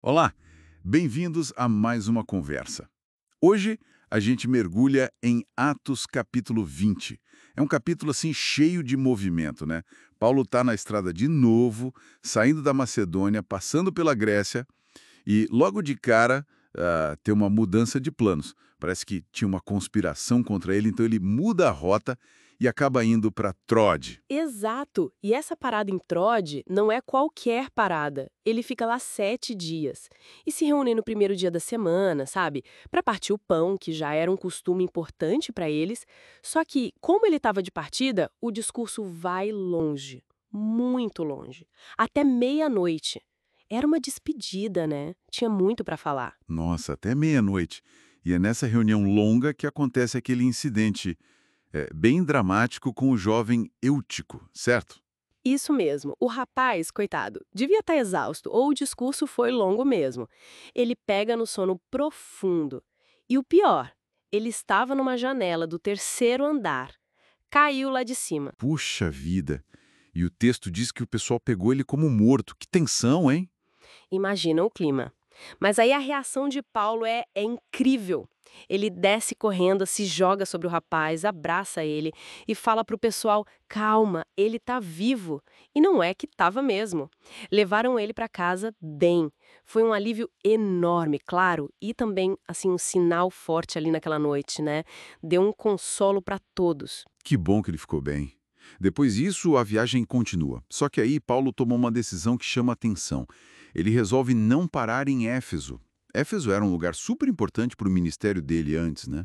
Olá, bem-vindos a mais uma conversa. Hoje a gente mergulha em Atos capítulo 20. É um capítulo assim cheio de movimento, né? Paulo está na estrada de novo, saindo da Macedônia, passando pela Grécia e logo de cara tem uma mudança de planos. Parece que tinha uma conspiração contra ele, então ele muda a rota e acaba indo para Troade. Exato! E essa parada em Trode não é qualquer parada. Ele fica lá 7 dias. E se reúne no primeiro dia da semana, sabe? Para partir o pão, que já era um costume importante para eles. Só que, como ele estava de partida, o discurso vai longe. Muito longe. Até meia-noite. Era uma despedida, né? Tinha muito para falar. Nossa, até meia-noite. E é nessa reunião longa que acontece aquele incidente bem dramático com o jovem Eutico, certo? Isso mesmo. O rapaz, coitado, devia estar exausto, ou o discurso foi longo mesmo. Ele pega no sono profundo. E o pior, ele estava numa janela do terceiro andar. Caiu lá de cima. Puxa vida! E o texto diz que o pessoal pegou ele como morto. Que tensão, hein? Imagina o clima. Mas aí a reação de Paulo é incrível. Ele desce correndo, se joga sobre o rapaz, abraça ele e fala para o pessoal: calma, ele está vivo. E não é que estava mesmo. Levaram ele para casa bem. Foi um alívio enorme, claro, e também assim um sinal forte ali naquela noite, né? Deu um consolo para todos. Que bom que ele ficou bem. Depois disso, a viagem continua. Só que aí Paulo tomou uma decisão que chama atenção. Ele resolve não parar em Éfeso. Éfeso era um lugar super importante para o ministério dele antes, né?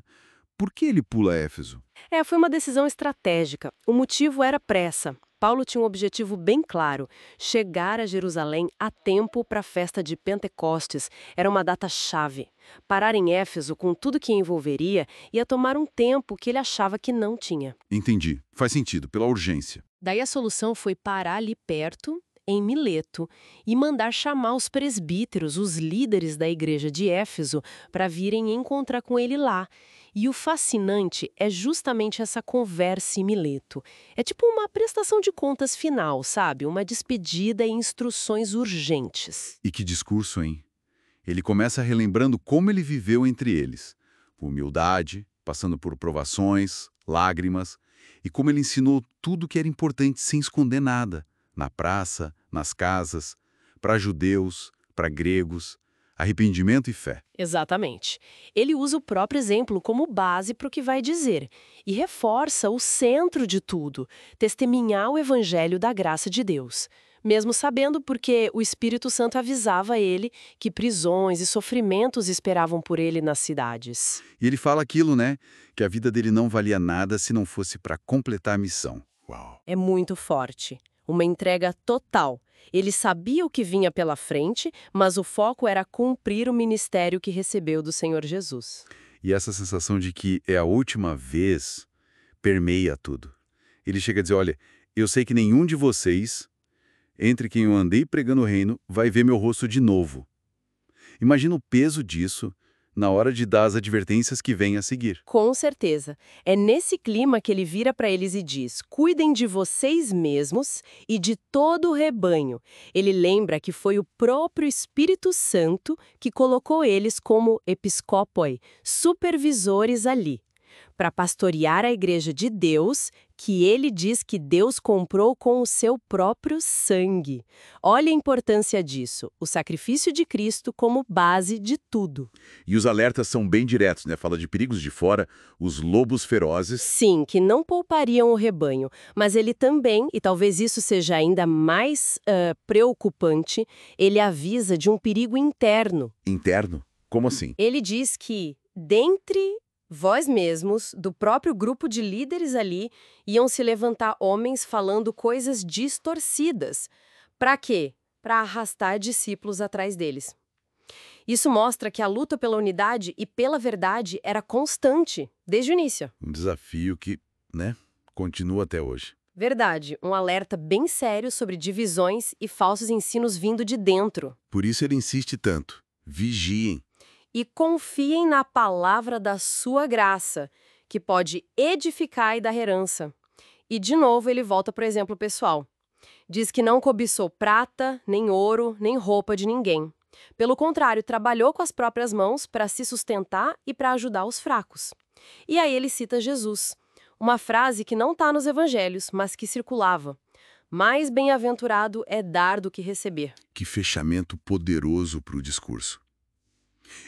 Por que ele pula Éfeso? Foi uma decisão estratégica. O motivo era pressa. Paulo tinha um objetivo bem claro: chegar a Jerusalém a tempo para a festa de Pentecostes. Era uma data-chave. Parar em Éfeso, com tudo que envolveria, ia tomar um tempo que ele achava que não tinha. Entendi. Faz sentido, pela urgência. Daí a solução foi parar ali perto, em Mileto, e mandar chamar os presbíteros, os líderes da igreja de Éfeso, para virem encontrar com ele lá. E o fascinante é justamente essa conversa em Mileto. É tipo uma prestação de contas final, sabe? Uma despedida e instruções urgentes. E que discurso, hein? Ele começa relembrando como ele viveu entre eles. Humildade, passando por provações, lágrimas, e como ele ensinou tudo que era importante sem esconder nada. Na praça, nas casas, para judeus, para gregos, arrependimento e fé. Exatamente. Ele usa o próprio exemplo como base para o que vai dizer e reforça o centro de tudo: testemunhar o evangelho da graça de Deus. Mesmo sabendo porque o Espírito Santo avisava ele que prisões e sofrimentos esperavam por ele nas cidades. E ele fala aquilo, né? Que a vida dele não valia nada se não fosse para completar a missão. Uau! É muito forte. Uma entrega total. Ele sabia o que vinha pela frente, mas o foco era cumprir o ministério que recebeu do Senhor Jesus. E essa sensação de que é a última vez permeia tudo. Ele chega a dizer, olha, eu sei que nenhum de vocês, entre quem eu andei pregando o reino, vai ver meu rosto de novo. Imagina o peso disso na hora de dar as advertências que vêm a seguir. Com certeza. É nesse clima que ele vira para eles e diz: cuidem de vocês mesmos e de todo o rebanho. Ele lembra que foi o próprio Espírito Santo que colocou eles como episcopoi, supervisores ali, para pastorear a igreja de Deus, que ele diz que Deus comprou com o seu próprio sangue. Olha a importância disso, o sacrifício de Cristo como base de tudo. E os alertas são bem diretos, né? Fala de perigos de fora, os lobos ferozes. Sim, que não poupariam o rebanho, mas ele também, e talvez isso seja ainda mais preocupante, ele avisa de um perigo interno. Interno? Como assim? Ele diz que, dentre vós mesmos, do próprio grupo de líderes ali, iam se levantar homens falando coisas distorcidas. Para quê? Para arrastar discípulos atrás deles. Isso mostra que a luta pela unidade e pela verdade era constante, desde o início. Um desafio que, né, continua até hoje. Verdade, um alerta bem sério sobre divisões e falsos ensinos vindo de dentro. Por isso ele insiste tanto. Vigiem. E confiem na palavra da sua graça, que pode edificar e dar herança. E de novo ele volta para o exemplo pessoal. Diz que não cobiçou prata, nem ouro, nem roupa de ninguém. Pelo contrário, trabalhou com as próprias mãos para se sustentar e para ajudar os fracos. E aí ele cita Jesus, uma frase que não está nos evangelhos, mas que circulava. Mais bem-aventurado é dar do que receber. Que fechamento poderoso para o discurso.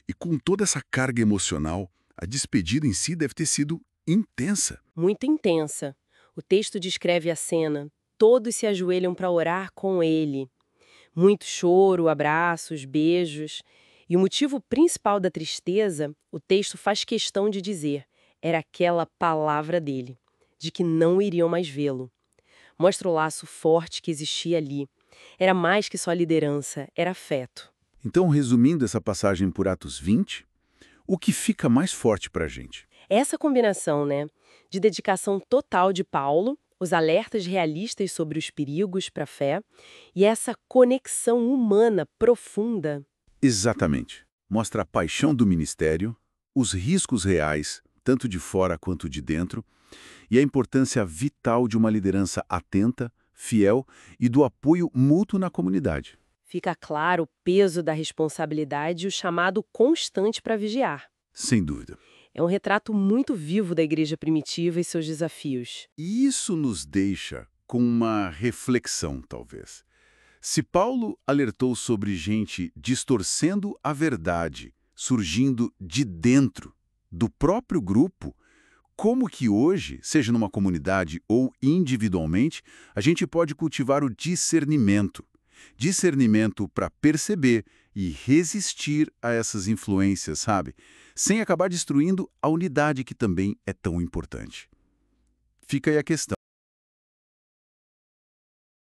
E com toda essa carga emocional, a despedida em si deve ter sido intensa. Muito intensa. O texto descreve a cena. Todos se ajoelham para orar com ele. Muito choro, abraços, beijos. E o motivo principal da tristeza, o texto faz questão de dizer, era aquela palavra dele, de que não iriam mais vê-lo. Mostra o laço forte que existia ali. Era mais que só liderança, era afeto. Então, resumindo essa passagem por Atos 20, o que fica mais forte para a gente? Essa combinação, né, de dedicação total de Paulo, os alertas realistas sobre os perigos para a fé e essa conexão humana profunda. Exatamente. Mostra a paixão do ministério, os riscos reais, tanto de fora quanto de dentro, e a importância vital de uma liderança atenta, fiel e do apoio mútuo na comunidade. Fica claro o peso da responsabilidade e o chamado constante para vigiar. Sem dúvida. É um retrato muito vivo da igreja primitiva e seus desafios. E isso nos deixa com uma reflexão, talvez. Se Paulo alertou sobre gente distorcendo a verdade, surgindo de dentro do próprio grupo, como que hoje, seja numa comunidade ou individualmente, a gente pode cultivar o discernimento? Discernimento para perceber e resistir a essas influências, sabe? Sem acabar destruindo a unidade que também é tão importante. Fica aí a questão.